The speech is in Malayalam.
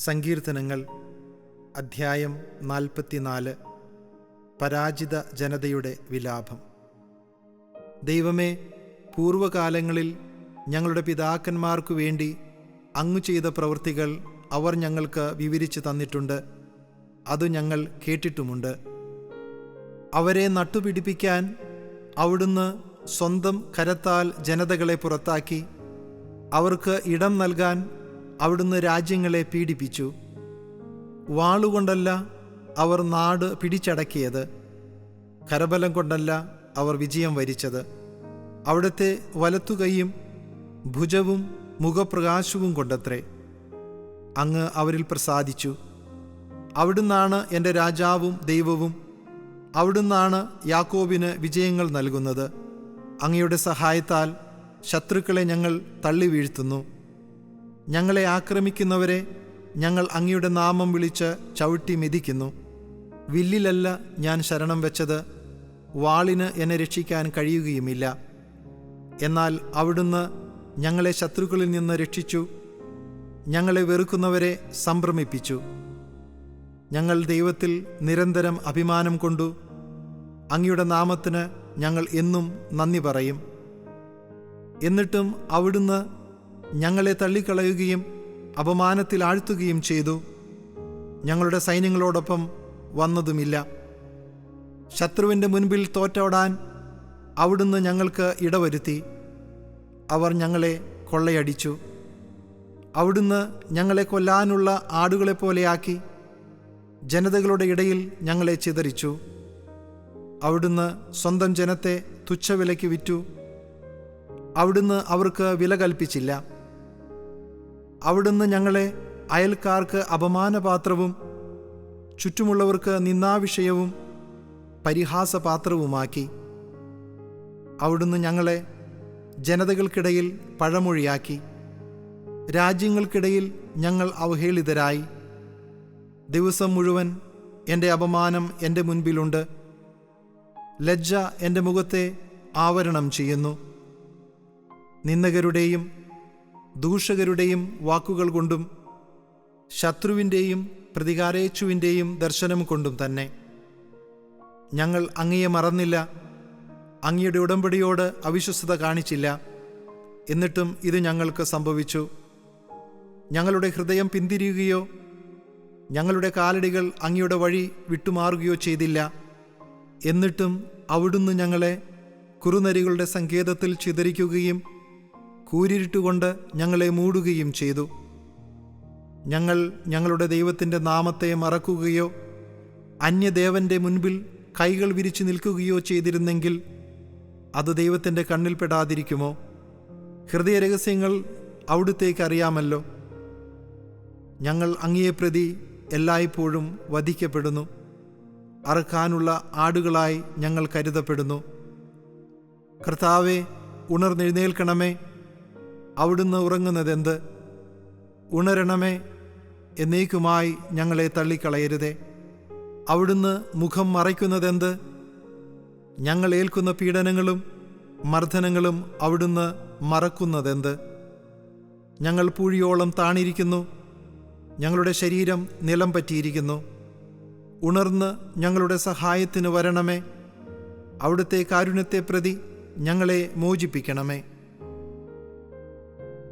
സങ്കീർത്തനങ്ങൾ അധ്യായം 44. പരാജിത ജനതയുടെ വിലാപം. ദൈവമേ, പൂർവകാലങ്ങളിൽ ഞങ്ങളുടെ പിതാക്കന്മാർക്കു വേണ്ടി അങ്ങ് ചെയ്ത പ്രവൃത്തികൾ അവർ ഞങ്ങൾക്ക് വിവരിച്ചു തന്നിട്ടുണ്ട്. അത് ഞങ്ങൾ കേട്ടിട്ടുമുണ്ട്. അവരെ നട്ടുപിടിപ്പിക്കാൻ അവിടുന്ന് സ്വന്തം കരത്താൽ ജനതകളെ പുറത്താക്കി. അവർക്ക് ഇടം നൽകാൻ അവിടുന്ന് രാജ്യങ്ങളെ പീഡിപ്പിച്ചു. വാളുകൊണ്ടല്ല അവർ നാട് പിടിച്ചടക്കിയത്, കരബലം കൊണ്ടല്ല അവർ വിജയം വരിച്ചത്. അവിടുത്തെ വലത്തുകൈയും ഭുജവും മുഖപ്രകാശവും കൊണ്ടത്രേ. അങ്ങ് അവരിൽ പ്രസാദിച്ചു. അവിടുന്നാണ് എൻ്റെ രാജാവും ദൈവവും. അവിടുന്നാണ് യാക്കോബിന് വിജയങ്ങൾ നൽകുന്നത്. അങ്ങയുടെ സഹായത്താൽ ശത്രുക്കളെ ഞങ്ങൾ തള്ളി വീഴ്ത്തുന്നു. ഞങ്ങളെ ആക്രമിക്കുന്നവരെ ഞങ്ങൾ അങ്ങയുടെ നാമം വിളിച്ച് ചവിട്ടി മെതിക്കുന്നു. വില്ലിലല്ല ഞാൻ ശരണം വെച്ചത്, വാളിന് എന്നെ രക്ഷിക്കാൻ കഴിയുകയുമില്ല. എന്നാൽ അവിടുന്ന് ഞങ്ങളെ ശത്രുക്കളിൽ നിന്ന് രക്ഷിച്ചു. ഞങ്ങളെ വെറുക്കുന്നവരെ സംഭ്രമിപ്പിച്ചു. ഞങ്ങൾ ദൈവത്തിൽ നിരന്തരം അഭിമാനം കൊണ്ടു. അങ്ങയുടെ നാമത്തിന് ഞങ്ങൾ എന്നും നന്ദി പറയും. എന്നിട്ടും അവിടുന്ന് ഞങ്ങളെ തള്ളിക്കളയുകയും അപമാനത്തിൽ ആഴ്ത്തുകയും ചെയ്തു. ഞങ്ങളുടെ സൈന്യങ്ങളോടൊപ്പം വന്നതുമില്ല. ശത്രുവിൻ്റെ മുൻപിൽ തോറ്റോടാൻ അവിടുന്ന് ഞങ്ങൾക്ക് ഇടവരുത്തി. അവർ ഞങ്ങളെ കൊള്ളയടിച്ചു. അവിടുന്ന് ഞങ്ങളെ കൊല്ലാനുള്ള ആടുകളെപ്പോലെയാക്കി. ജനതകളുടെ ഇടയിൽ ഞങ്ങളെ ചിതറിച്ചു. അവിടുന്ന് സ്വന്തം ജനത്തെ തുച്ഛവിലയ്ക്ക് വിറ്റു. അവിടുന്ന് അവർക്ക് വില കൽപ്പിച്ചില്ല. അവിടുന്ന് ഞങ്ങളെ അയൽക്കാർക്ക് അപമാനപാത്രവും ചുറ്റുമുള്ളവർക്ക് നിന്ദാവിഷയവും പരിഹാസപാത്രവുമാക്കി. അവിടുന്ന് ഞങ്ങളെ ജനതകൾക്കിടയിൽ പഴമൊഴിയാക്കി. രാജ്യങ്ങൾക്കിടയിൽ ഞങ്ങൾ അവഹേളിതരായി. ദിവസം മുഴുവൻ എൻ്റെ അപമാനം എൻ്റെ മുൻപിലുണ്ട്. ലജ്ജ എൻ്റെ മുഖത്തെ ആവരണം ചെയ്യുന്നു. നിന്ദകരുടെയും ദൂഷകരുടെയും വാക്കുകൾ കൊണ്ടും ശത്രുവിൻ്റെയും പ്രതികാരേച്ഛുവിൻ്റെയും ദർശനം കൊണ്ടും തന്നെ. ഞങ്ങൾ അങ്ങയെ മറന്നില്ല, അങ്ങയുടെ ഉടമ്പടിയോട് അവിശ്വസ്തത കാണിച്ചില്ല. എന്നിട്ടും ഇത് ഞങ്ങൾക്ക് സംഭവിച്ചു. ഞങ്ങളുടെ ഹൃദയം പിന്തിരിയുകയോ ഞങ്ങളുടെ കാലടികൾ അങ്ങയുടെ വഴി വിട്ടുമാറുകയോ ചെയ്തില്ല. എന്നിട്ടും അവിടുന്ന് ഞങ്ങളെ കുറുനരികളുടെ സങ്കേതത്തിൽ ചിതറിക്കുകയും കൂരിരുട്ടുകൊണ്ട് ഞങ്ങളെ മൂടുകയും ചെയ്തു. ഞങ്ങൾ ഞങ്ങളുടെ ദൈവത്തിൻ്റെ നാമത്തെ മറക്കുകയോ അന്യദേവൻ്റെ മുൻപിൽ കൈകൾ വിരിച്ചു നിൽക്കുകയോ ചെയ്തിരുന്നെങ്കിൽ അത് ദൈവത്തിൻ്റെ കണ്ണിൽപ്പെടാതിരിക്കുമോ? ഹൃദയരഹസ്യങ്ങൾ അവിടുത്തേക്ക് അറിയാമല്ലോ. ഞങ്ങൾ അങ്ങയെ പ്രതി എല്ലായ്പ്പോഴും വധിക്കപ്പെടുന്നു. അറുക്കാനുള്ള ആടുകളായി ഞങ്ങൾ കരുതപ്പെടുന്നു. കർത്താവേ, ഉണർന്നെഴുന്നേൽക്കണമേ. അവിടുന്ന് ഉറങ്ങുന്നതെന്ത്? ഉണരണമേ, എന്നേക്കുമായി ഞങ്ങളെ തള്ളിക്കളയരുതേ. അവിടുന്ന് മുഖം മറയ്ക്കുന്നതെന്ത്? ഞങ്ങൾ ഏൽക്കുന്ന പീഡനങ്ങളും മർദ്ദനങ്ങളും അവിടുന്ന് മറക്കുന്നതെന്ത്? ഞങ്ങൾ പൂഴിയോളം താണിരിക്കുന്നു. ഞങ്ങളുടെ ശരീരം നിലം പറ്റിയിരിക്കുന്നു. ഉണർന്ന് ഞങ്ങളുടെ സഹായത്തിന് വരണമേ. അവിടുത്തെ കാരുണ്യത്തെ പ്രതി ഞങ്ങളെ മോചിപ്പിക്കണമേ.